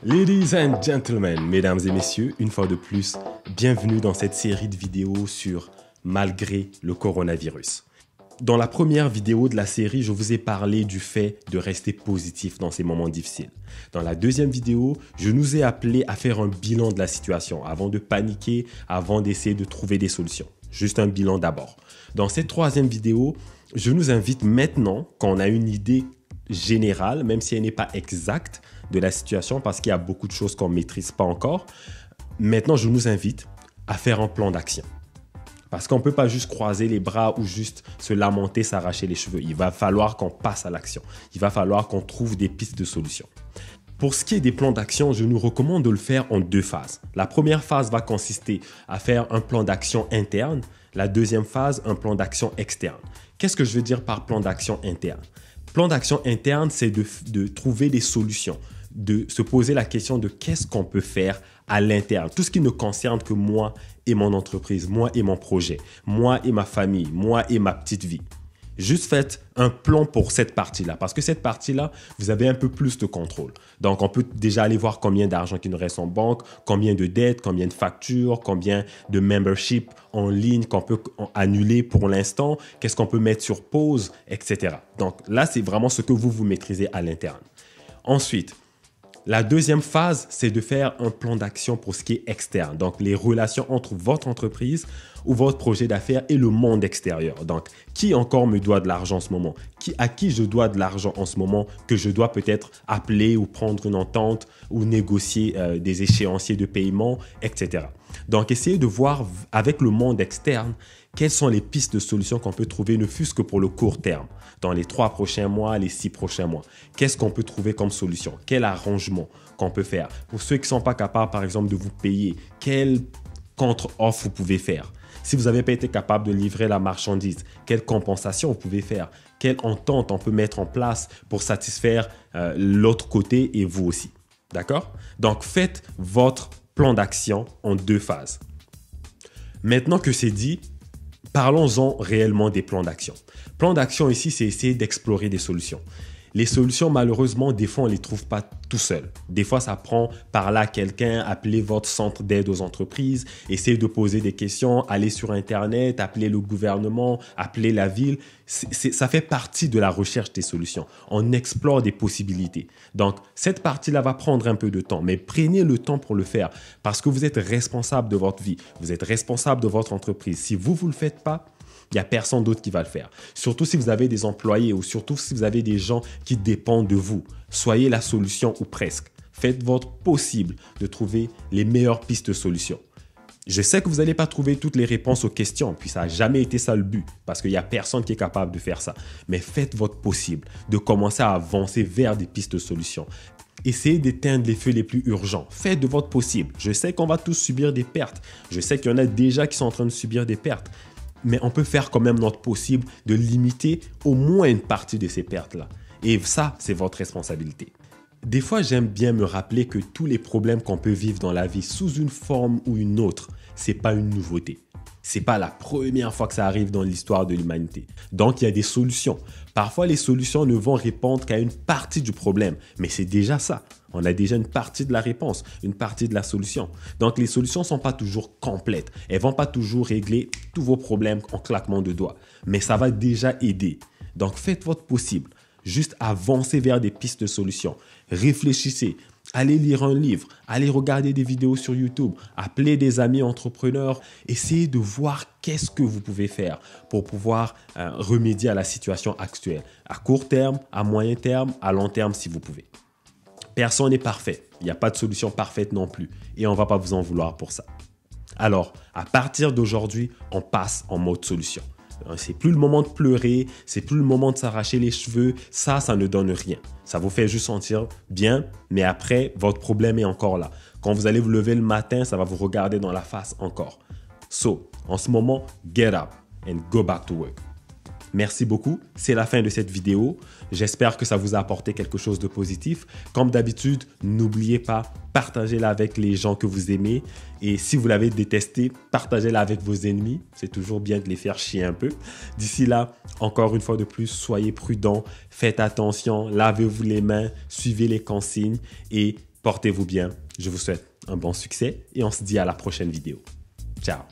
Ladies and gentlemen, mesdames et messieurs, une fois de plus, bienvenue dans cette série de vidéos sur Malgré le coronavirus. Dans la première vidéo de la série, je vous ai parlé du fait de rester positif dans ces moments difficiles. Dans la deuxième vidéo, je nous ai appelé à faire un bilan de la situation avant de paniquer, avant d'essayer de trouver des solutions. Juste un bilan d'abord. Dans cette troisième vidéo, je nous invite maintenant, quand on a une idée générale, même si elle n'est pas exacte de la situation, parce qu'il y a beaucoup de choses qu'on ne maîtrise pas encore, maintenant je nous invite à faire un plan d'action. Parce qu'on ne peut pas juste croiser les bras ou juste se lamenter, s'arracher les cheveux. Il va falloir qu'on passe à l'action. Il va falloir qu'on trouve des pistes de solutions. Pour ce qui est des plans d'action, je nous recommande de le faire en deux phases. La première phase va consister à faire un plan d'action interne. La deuxième phase, un plan d'action externe. Qu'est-ce que je veux dire par plan d'action interne? Plan d'action interne, c'est de trouver des solutions, de se poser la question de qu'est-ce qu'on peut faire à l'interne. Tout ce qui ne concerne que moi et mon entreprise, moi et mon projet, moi et ma famille, moi et ma petite vie. Juste faites un plan pour cette partie-là, parce que cette partie-là, vous avez un peu plus de contrôle. Donc, on peut déjà aller voir combien d'argent qui nous reste en banque, combien de dettes, combien de factures, combien de membership en ligne qu'on peut annuler pour l'instant, qu'est-ce qu'on peut mettre sur pause, etc. Donc là, c'est vraiment ce que vous maîtrisez à l'interne. Ensuite, la deuxième phase, c'est de faire un plan d'action pour ce qui est externe. Donc, les relations entre votre entreprise ou votre projet d'affaires et le monde extérieur. Donc, qui encore me doit de l'argent en ce moment? À qui je dois de l'argent en ce moment que je dois peut-être appeler ou prendre une entente ou négocier des échéanciers de paiement, etc. Donc, essayez de voir avec le monde externe quelles sont les pistes de solutions qu'on peut trouver, ne fût-ce que pour le court terme, dans les 3 prochains mois, les 6 prochains mois. Qu'est-ce qu'on peut trouver comme solution? Quel arrangement qu'on peut faire? Pour ceux qui ne sont pas capables, par exemple, de vous payer, quelle contre-offre vous pouvez faire? Si vous n'avez pas été capable de livrer la marchandise, quelle compensation vous pouvez faire? Quelle entente on peut mettre en place pour satisfaire l'autre côté et vous aussi? D'accord? Donc, faites votre plan d'action en deux phases. Maintenant que c'est dit, parlons-en réellement des plans d'action. Plan d'action ici, c'est essayer d'explorer des solutions. Les solutions, malheureusement, des fois, on ne les trouve pas tout seul. Des fois, ça prend par là quelqu'un, appeler votre centre d'aide aux entreprises, essayer de poser des questions, aller sur Internet, appeler le gouvernement, appeler la ville. Ça fait partie de la recherche des solutions. On explore des possibilités. Donc, cette partie-là va prendre un peu de temps, mais prenez le temps pour le faire parce que vous êtes responsable de votre vie. Vous êtes responsable de votre entreprise. Si vous ne le faites pas, il n'y a personne d'autre qui va le faire. Surtout si vous avez des employés ou surtout si vous avez des gens qui dépendent de vous. Soyez la solution ou presque. Faites votre possible de trouver les meilleures pistes de solutions. Je sais que vous n'allez pas trouver toutes les réponses aux questions, puis ça n'a jamais été ça le but, parce qu'il n'y a personne qui est capable de faire ça. Mais faites votre possible de commencer à avancer vers des pistes de solutions. Essayez d'éteindre les feux les plus urgents. Faites de votre possible. Je sais qu'on va tous subir des pertes. Je sais qu'il y en a déjà qui sont en train de subir des pertes. Mais on peut faire quand même notre possible de limiter au moins une partie de ces pertes-là. Et ça, c'est votre responsabilité. Des fois, j'aime bien me rappeler que tous les problèmes qu'on peut vivre dans la vie sous une forme ou une autre, c'est pas une nouveauté. C'est pas la première fois que ça arrive dans l'histoire de l'humanité. Donc, il y a des solutions. Parfois, les solutions ne vont répondre qu'à une partie du problème, mais c'est déjà ça. On a déjà une partie de la réponse, une partie de la solution. Donc, les solutions ne sont pas toujours complètes. Elles ne vont pas toujours régler tous vos problèmes en claquement de doigts, mais ça va déjà aider. Donc, faites votre possible. Juste avancez vers des pistes de solutions. Réfléchissez. Allez lire un livre, allez regarder des vidéos sur YouTube, appelez des amis entrepreneurs, essayez de voir qu'est-ce que vous pouvez faire pour pouvoir remédier à la situation actuelle, à court terme, à moyen terme, à long terme si vous pouvez. Personne n'est parfait, il n'y a pas de solution parfaite non plus et on ne va pas vous en vouloir pour ça. Alors, à partir d'aujourd'hui, on passe en mode solution. C'est plus le moment de pleurer, c'est plus le moment de s'arracher les cheveux, ça ne donne rien. Ça vous fait juste sentir bien, mais après, votre problème est encore là. Quand vous allez vous lever le matin, ça va vous regarder dans la face encore. So, en ce moment, get up and go back to work. Merci beaucoup, c'est la fin de cette vidéo. J'espère que ça vous a apporté quelque chose de positif. Comme d'habitude, n'oubliez pas, partagez-la avec les gens que vous aimez. Et si vous l'avez détesté, partagez-la avec vos ennemis. C'est toujours bien de les faire chier un peu. D'ici là, encore une fois de plus, soyez prudents, faites attention, lavez-vous les mains, suivez les consignes et Portez-vous bien, je vous souhaite un bon succès et on se dit à la prochaine vidéo. Ciao!